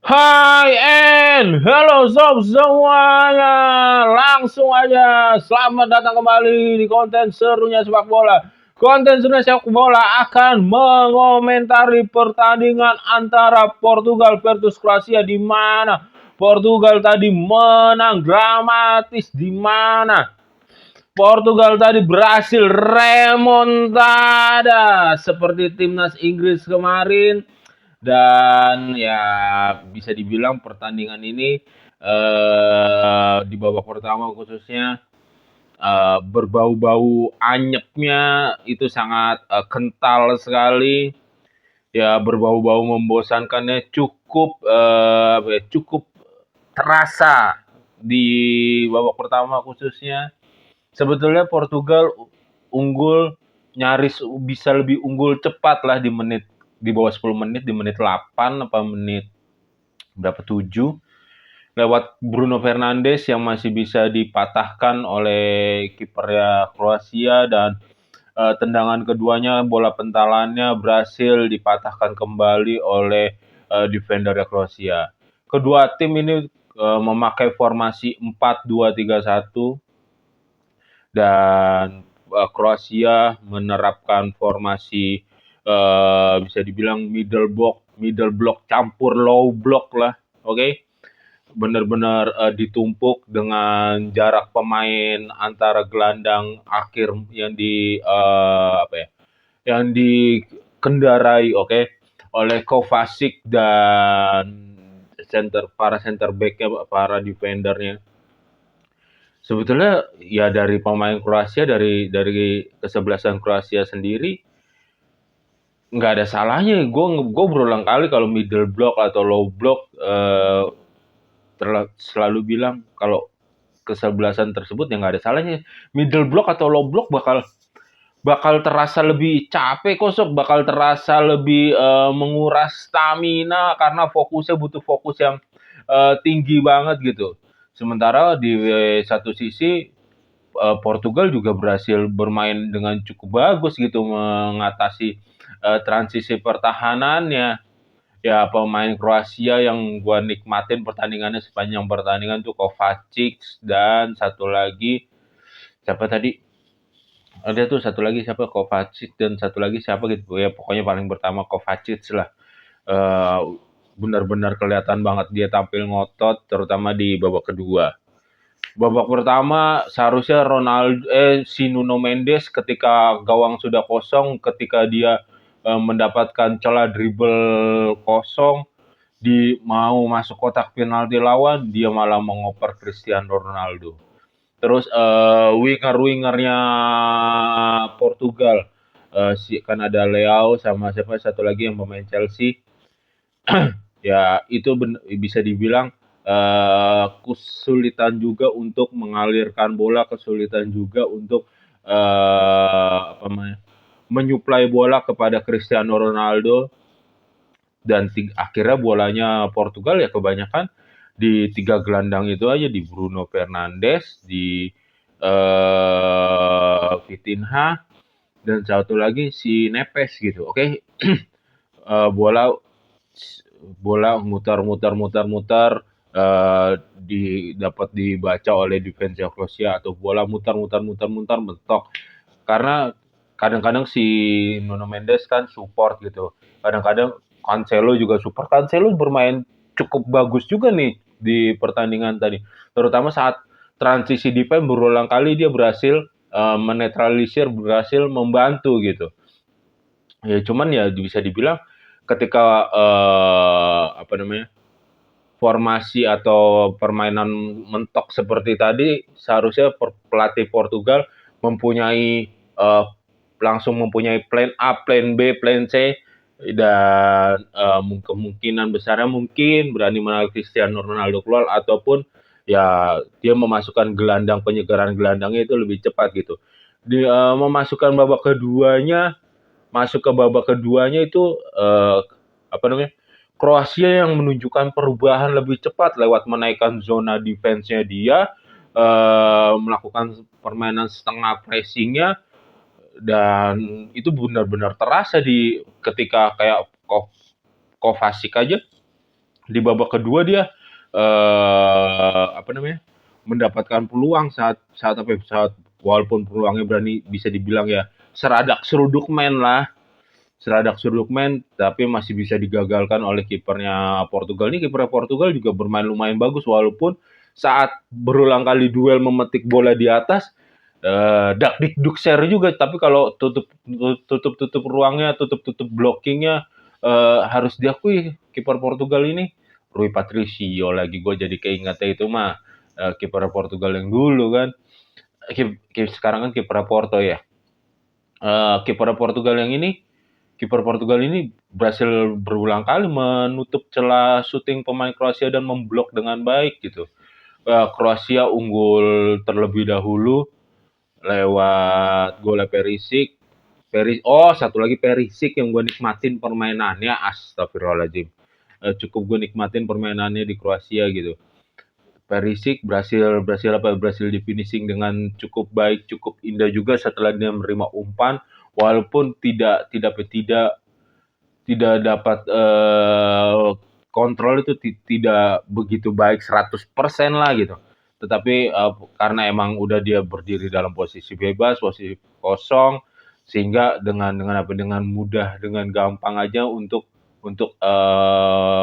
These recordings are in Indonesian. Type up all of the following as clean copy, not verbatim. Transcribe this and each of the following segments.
Hai and halo sob semuanya. Langsung aja selamat datang kembali di konten serunya sepak bola. Konten serunya sepak bola akan mengomentari pertandingan antara Portugal versus Kroasia di mana Portugal tadi menang dramatis, di mana Portugal tadi berhasil remontada seperti timnas Inggris kemarin. Dan ya bisa dibilang pertandingan ini di babak pertama khususnya berbau-bau anyepnya itu sangat kental sekali. Ya berbau-bau membosankannya cukup terasa di babak pertama khususnya. Sebetulnya Portugal unggul, nyaris bisa lebih unggul cepat lah di bawah 10 menit, di menit 8 apa menit berapa 7 lewat Bruno Fernandes yang masih bisa dipatahkan oleh kipernya Kroasia, dan tendangan keduanya bola pentalannya berhasil dipatahkan kembali oleh defender Kroasia. Kedua tim ini memakai formasi 4-2-3-1, dan Kroasia menerapkan formasi bisa dibilang middle block campur low block lah, oke? Benar-benar ditumpuk dengan jarak pemain antara gelandang akhir yang dikendarai, oke, oleh Kovacic dan para center back-nya, para defendernya. Sebetulnya ya dari pemain Kroasia, dari kesebelasan Kroasia sendiri nggak ada salahnya. Gue berulang kali kalau middle block atau low block selalu bilang kalau kesebelasan tersebut ya nggak ada salahnya. Middle block atau low block bakal terasa lebih capek kok, Sob. Bakal terasa lebih menguras stamina karena butuh fokus yang tinggi banget gitu. Sementara di satu sisi Portugal juga berhasil bermain dengan cukup bagus gitu, mengatasi transisi pertahanannya. Ya pemain Kroasia yang gua nikmatin pertandingannya sepanjang pertandingan tuh Kovacic, dan satu lagi siapa tadi? Ada tuh satu lagi siapa, Kovacic dan satu lagi siapa gitu ya, pokoknya paling pertama Kovacic lah. Eh, Benar-benar kelihatan banget dia tampil ngotot terutama di babak kedua. Babak pertama seharusnya si Nuno Mendes ketika gawang sudah kosong, ketika dia mendapatkan celah dribble kosong mau masuk kotak penalti lawan, dia malah mengoper Cristiano Ronaldo. Terus winger-wingernya Portugal, kan ada Leao sama siapa satu lagi yang pemain Chelsea. Ya itu bisa dibilang kesulitan juga untuk mengalirkan bola, kesulitan juga untuk menyuplai bola kepada Cristiano Ronaldo, dan akhirnya bolanya Portugal ya kebanyakan di tiga gelandang itu aja, di Bruno Fernandes, di Vitinha, dan satu lagi si Nepes gitu, oke? Bola mutar dapat dibaca oleh defense Kroasia, atau bola mutar mentok, karena kadang-kadang si Nuno Mendes kan support gitu, kadang-kadang Cancelo juga support. Cancelo bermain cukup bagus juga nih di pertandingan tadi, terutama saat transisi defense berulang kali dia berhasil menetralisir, berhasil membantu gitu. Ya cuman ya bisa dibilang ketika formasi atau permainan mentok seperti tadi, seharusnya pelatih Portugal mempunyai langsung mempunyai plan A, plan B, plan C, dan kemungkinan besarnya mungkin berani menarik Cristiano Ronaldo keluar, ataupun ya dia memasukkan penyegaran gelandangnya itu lebih cepat gitu. Memasukkan masuk ke babak keduanya itu Kroasia yang menunjukkan perubahan lebih cepat lewat menaikkan zona defense-nya dia, melakukan permainan setengah pressing-nya, dan itu benar-benar terasa ketika kayak Kovacic aja Di babak kedua dia apa namanya, mendapatkan peluang saat saat apa ya, saat walaupun peluangnya berani bisa dibilang ya seradak seruduk main lah, seradak seruduk main, tapi masih bisa digagalkan oleh kipernya Portugal. Ini kipernya Portugal juga bermain lumayan bagus walaupun saat berulang kali duel memetik bola di atas dak dikduk share juga, tapi kalau tutup ruangnya, tutup blockingnya harus diakui kiper Portugal ini Rui Patricio lagi, gue jadi keingetnya itu mah kiper Portugal yang dulu kan. Sekarang kan kiper Porto ya. Kiper Portugal yang ini, kiper Portugal ini berhasil berulang kali menutup celah syuting pemain Kroasia dan memblok dengan baik gitu. Kroasia unggul terlebih dahulu lewat gol Perisic. Satu lagi Perisic yang gue nikmatin permainannya, astagfirullahaladzim. Cukup gue nikmatin permainannya di Kroasia gitu. Perisic berhasil di finishing dengan cukup baik, cukup indah juga setelah dia menerima umpan, walaupun tidak dapat kontrol itu tidak begitu baik 100% lah gitu. Tetapi karena emang udah dia berdiri dalam posisi bebas, posisi kosong, sehingga dengan mudah, dengan gampang aja untuk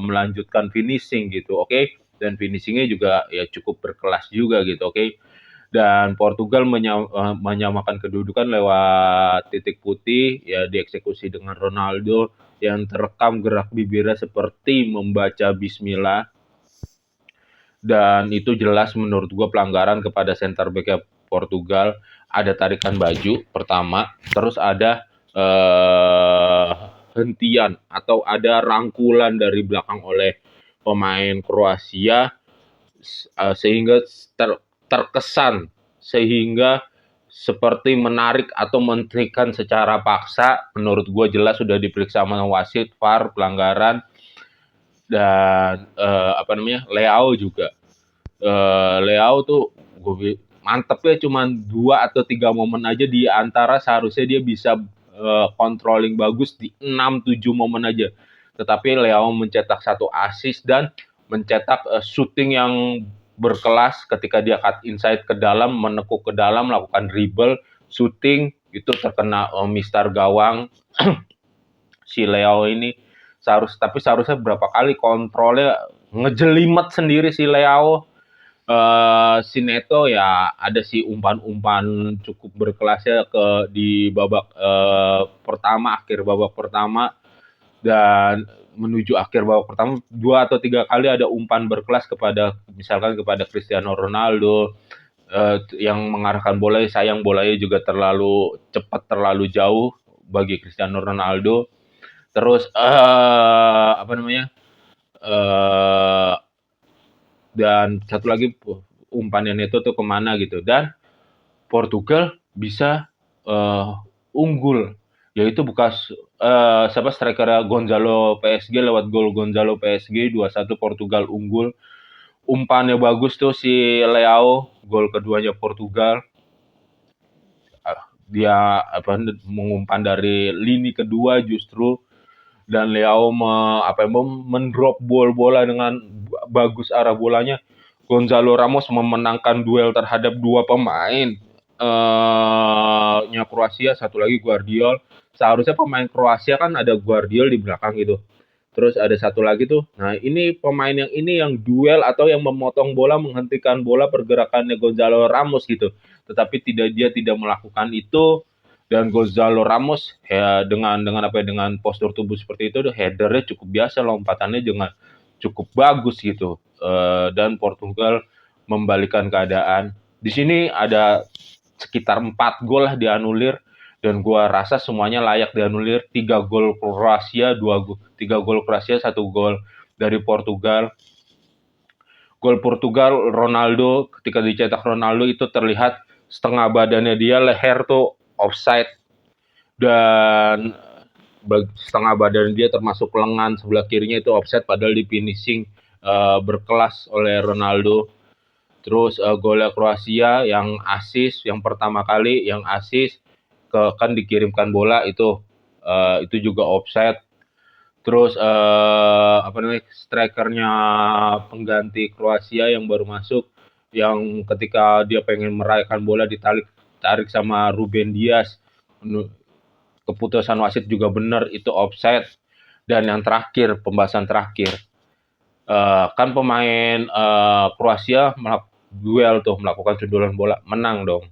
melanjutkan finishing gitu, oke? Dan finishingnya juga ya cukup berkelas juga gitu, oke? Dan Portugal menyamakan kedudukan lewat titik putih, ya dieksekusi dengan Ronaldo yang terekam gerak bibirnya seperti membaca Bismillah, dan itu jelas menurut gue pelanggaran kepada center back Portugal. Ada tarikan baju pertama, terus ada hentian atau ada rangkulan dari belakang oleh pemain Kroasia sehingga terkesan sehingga seperti menarik atau menterikan secara paksa. Menurut gue jelas sudah diperiksa sama wasit, VAR, pelanggaran. Dan Leao juga. Leao tuh mantep ya, cuma 2 atau 3 momen aja di antara seharusnya dia bisa controlling bagus di 6-7 momen aja. Tetapi Leao mencetak 1 assist dan mencetak shooting yang berkelas ketika dia cut inside ke dalam, menekuk ke dalam, melakukan dribble, shooting, itu terkena mistar gawang. Si Leao ini seharusnya berapa kali kontrolnya ngejelimet sendiri si Leao. Si Neto ya ada si umpan-umpan cukup berkelasnya di babak akhir babak pertama, dan menuju akhir babak pertama 2 atau 3 kali ada umpan berkelas misalkan kepada Cristiano Ronaldo yang mengarahkan bola. Sayang bolanya juga terlalu cepat, terlalu jauh bagi Cristiano Ronaldo. Terus dan satu lagi umpannya Neto tuh kemana gitu. Dan Portugal bisa unggul, yaitu bekas striker Gonzalo PSG lewat gol Gonzalo PSG 2-1. Portugal unggul. Umpannya bagus tuh si Leao, gol keduanya Portugal. Dia mengumpan dari lini kedua justru, dan Leao mendrop bola dengan bagus arah bolanya. Gonzalo Ramos memenangkan duel terhadap 2 pemain Kroasia, satu lagi Guardiol. Seharusnya pemain Kroasia kan ada Guardiol di belakang gitu. Terus ada satu lagi tuh. Nah, ini pemain yang duel atau yang memotong bola, menghentikan bola pergerakannya Gonzalo Ramos gitu. Tetapi dia tidak melakukan itu, dan Gonzalo Ramos ya dengan postur tubuh seperti itu, headernya cukup biasa, lompatannya dengan cukup bagus gitu. Dan Portugal membalikan keadaan. Di sini ada sekitar 4 gol lah dianulir, dan gua rasa semuanya layak dianulir. 3 gol Kroasia, 3 gol Kroasia, 1 gol dari Portugal. Gol Portugal Ronaldo, ketika dicetak Ronaldo itu terlihat setengah badannya dia, leher tuh offside, dan setengah badan dia termasuk lengan sebelah kirinya itu offside, padahal di finishing berkelas oleh Ronaldo. Terus golnya Kroasia yang assist, yang pertama kali yang assist kan dikirimkan bola itu juga offside. Terus apa namanya, strikernya pengganti Kroasia yang baru masuk, yang ketika dia pengen meraihkan bola tarik sama Ruben Dias. Keputusan wasit juga benar, itu offside. Dan yang terakhir, pembahasan terakhir, kan pemain Kroasia melakukan sundulan bola, menang dong.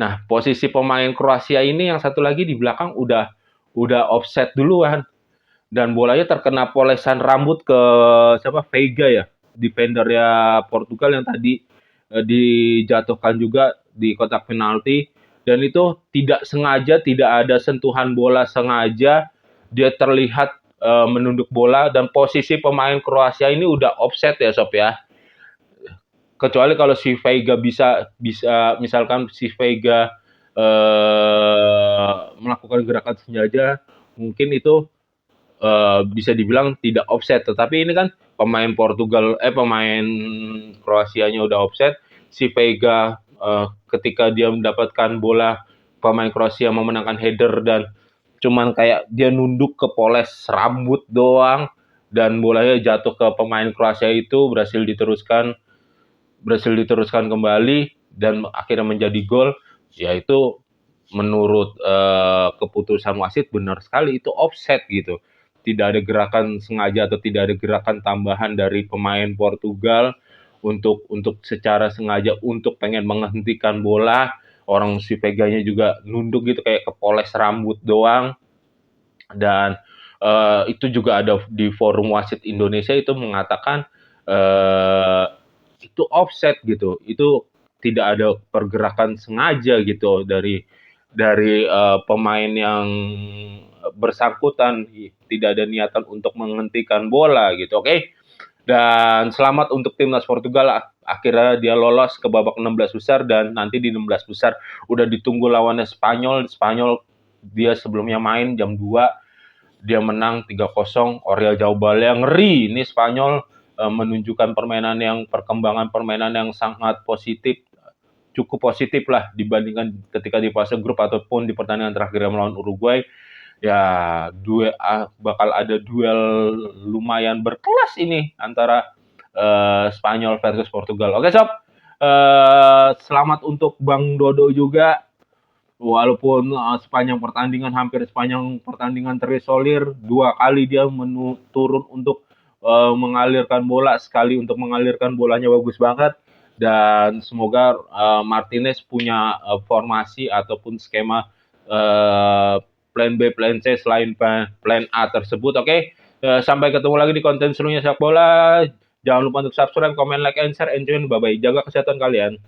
Nah, posisi pemain Kroasia ini yang satu lagi di belakang udah offset duluan, dan bolanya terkena polesan rambut ke siapa, Veiga ya, defender ya Portugal yang tadi dijatuhkan juga di kotak penalti. Dan itu tidak sengaja, tidak ada sentuhan bola sengaja, dia terlihat menunduk bola, dan posisi pemain Kroasia ini udah offset ya Sob ya. Kecuali kalau si Veiga bisa misalkan si Veiga melakukan gerakan sengaja, mungkin itu bisa dibilang tidak offset. Tetapi ini kan pemain Kroasianya udah offset. Si Veiga ketika dia mendapatkan bola, pemain Kroasia memenangkan header, dan cuman kayak dia nunduk ke poles rambut doang, dan bolanya jatuh ke pemain Kroasia, itu berhasil diteruskan kembali dan akhirnya menjadi gol. Ya itu menurut keputusan wasit benar sekali, itu offset gitu. Tidak ada gerakan sengaja atau tidak ada gerakan tambahan dari pemain Portugal untuk secara sengaja untuk pengen menghentikan bola. Orang si Veganya juga nunduk gitu kayak kepoles rambut doang. Dan itu juga ada di forum wasit Indonesia itu mengatakan itu offset gitu. Itu tidak ada pergerakan sengaja gitu dari pemain yang bersangkutan, tidak ada niatan untuk menghentikan bola gitu. Oke. Dan selamat untuk timnas Portugal, akhirnya dia lolos ke babak 16 besar, dan nanti di 16 besar udah ditunggu lawannya Spanyol. Spanyol dia sebelumnya main jam 2, dia menang 3-0. Oriol Jaubalnya ngeri. Ini Spanyol menunjukkan perkembangan permainan yang sangat positif, cukup positif lah dibandingkan ketika di fase grup ataupun di pertandingan terakhir melawan Uruguay. Ya, bakal ada duel lumayan berkelas ini antara Spanyol versus Portugal. Oke Sob, selamat untuk Bang Dodo juga. Walaupun hampir sepanjang pertandingan terisolir, 2 kali dia turun untuk mengalirkan bola, sekali untuk mengalirkan bolanya bagus banget. Dan semoga Martinez punya formasi ataupun skema plan B, plan C selain plan A tersebut. Oke. Sampai ketemu lagi di konten serunya sepak bola. Jangan lupa untuk subscribe, comment, like, and share. Enjoy, bye-bye. Jaga kesehatan kalian.